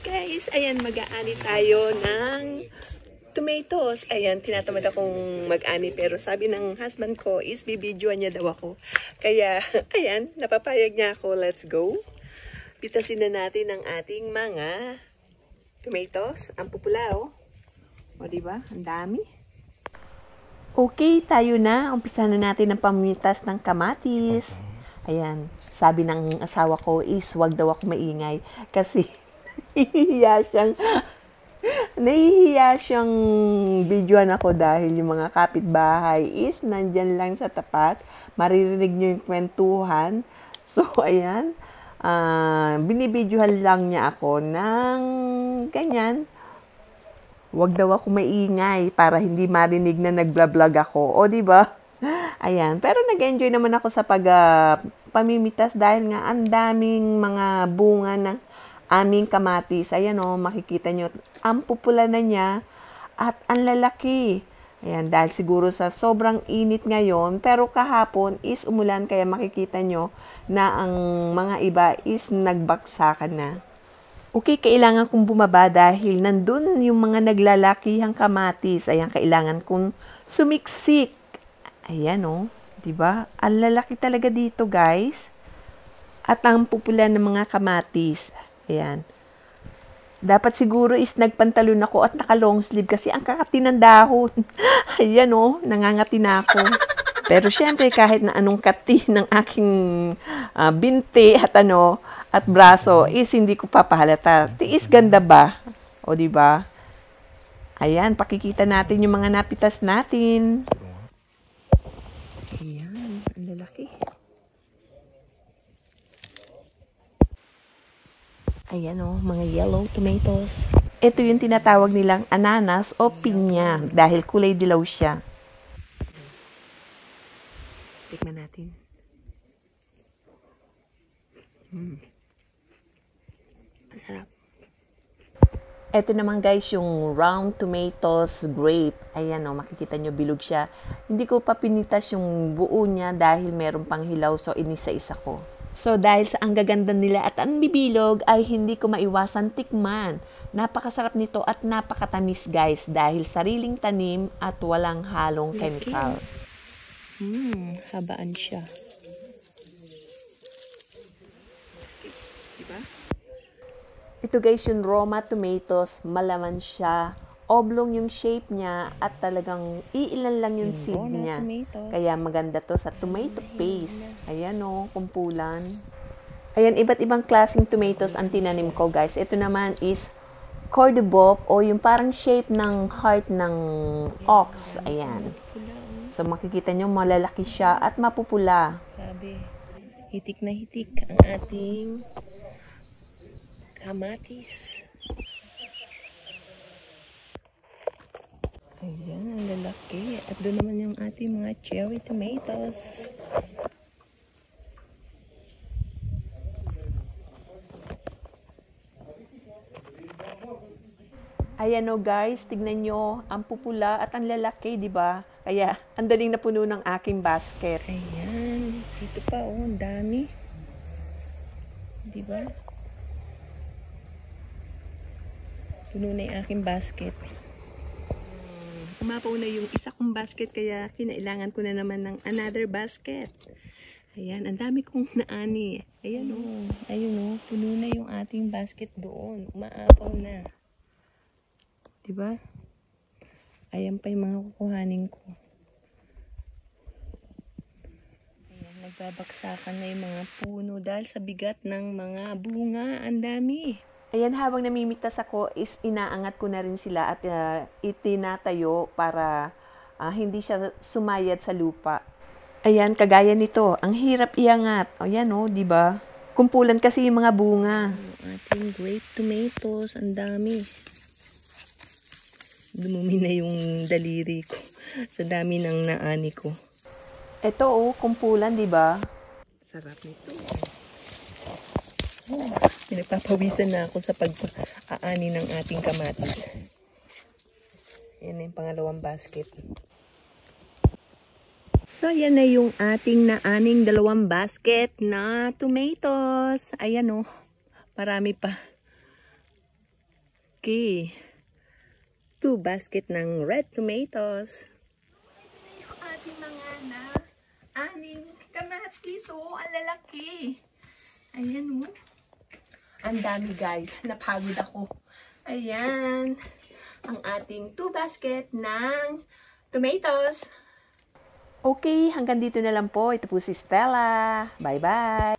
Guys, ayan, mag-aani tayo ng tomatoes. Ayan, tinatamad akong mag-ani pero sabi ng husband ko is bibidyoan niya daw ako. Kaya, ayan, napapayag niya ako. Let's go. Pitasin na natin ang ating mga tomatoes. Ang pupula, oh. O, diba? Ang dami. Okay, tayo na. Umpisa na natin ang pamitas ng kamatis. Ayan, sabi ng asawa ko is wag daw ako maingay kasi nahihiya siyang videoan ako dahil yung mga kapitbahay is nandyan lang sa tapat. Maririnig niyo yung kwentuhan. So, ayan, binibidyohan lang niya ako ng ganyan. Wag daw ako maingay para hindi marinig na nagblog ako. O, di ba? Ayan. Pero nag-enjoy naman ako sa pamimitas dahil nga ang daming mga bunga ng aming kamatis. Ayan o, makikita nyo. Ang pupula na niya at ang lalaki. Ayan, dahil siguro sa sobrang init ngayon. Pero kahapon is umulan kaya makikita nyo na ang mga iba is nagbaksakan na. Okay, kailangan kong bumaba dahil nandun yung mga naglalakihang kamatis. Ayan, kailangan kong sumiksik. Ayan o, diba? Ang lalaki talaga dito, guys. At ang pupula ng mga kamatis. Ayan. Dapat siguro is nagpantalon ako at naka-long sleeve kasi ang kakati ng dahon. Ayan o, nangangati na ako. Pero syempre, kahit na anong kati ng aking binti at braso is hindi ko papahalata. Tiis ganda ba? O di ba? Ayan, pakikita natin yung mga napitas natin. Ayan, ang lalaki. Ayan o, mga yellow tomatoes. Ito yung tinatawag nilang ananas o pinya dahil kulay dilaw siya. Tikman natin. Masarap. Ito naman guys yung round tomatoes grape. Ayan o, makikita nyo bilog siya. Hindi ko pa pinitas yung buo niya dahil meron pang hilaw so inisa-isa ko. So dahil sa ang gaganda nila at ang bibilog ay hindi ko maiwasan tikman. Napakasarap nito at napakatamis guys dahil sariling tanim at walang halong chemical. Habaan siya. Diba? Ito guys yung Roma tomatoes, malaman siya. Oblong yung shape niya at talagang iilan lang yung seed niya. Kaya maganda to sa tomato paste. Ayan o, kumpulan. Ayan, iba't ibang klaseng tomatoes ang tinanim ko guys. Ito naman is cordobop o yung parang shape ng heart ng ox. Ayan. So makikita nyo malalaki siya at mapupula. Sabi, hitik na hitik ang ating kamatis. Ayan, ang lalaki. At doon naman yung ating mga cherry tomatoes. Ayan o guys, tignan nyo, ang pupula at ang lalaki, di ba? Kaya, ang daling napuno ng aking basket. Ayan, dito pa oh, ang dami. Di ba? Puno na yung aking basket. Umapaw na yung isa kong basket kaya kinailangan ko na naman ng another basket. Ayan, ang dami kong naani. Ayan o, ayun o, puno na yung ating basket doon. Umaapaw na. Diba? Ayan pa yung mga kukuhanin ko. Ayan, nagbabaksakan na yung mga puno dahil sa bigat ng mga bunga. Ang dami. Ayan, habang namimitas ako is inaangat ko na rin sila at itinatayo para hindi siya sumayad sa lupa. Ayan, kagaya nito. Ang hirap iangat. Ayan o, diba? Kumpulan kasi yung mga bunga. Ating grape tomatoes. Ang dami. Dumumi na yung daliri ko sa dami ng naani ko. Ito oh, kumpulan, di ba? Sarap nito. Pinagpapawisan na ako sa pag-aani ng ating kamatis. Yan na yung pangalawang basket. So, yan na yung ating naaning dalawang basket na tomatoes. Ayan oh, marami pa. lalaki. 2 basket ng red tomatoes. Ito na yung ating mga aning kamatis. Oh, ang lalaki. Ayan, oh. Ang dami, guys. Napagod ako. Ayan. Ang ating 2 basket ng tomatoes. Okay, hanggang dito na lang po. Ito po si Stella. Bye-bye.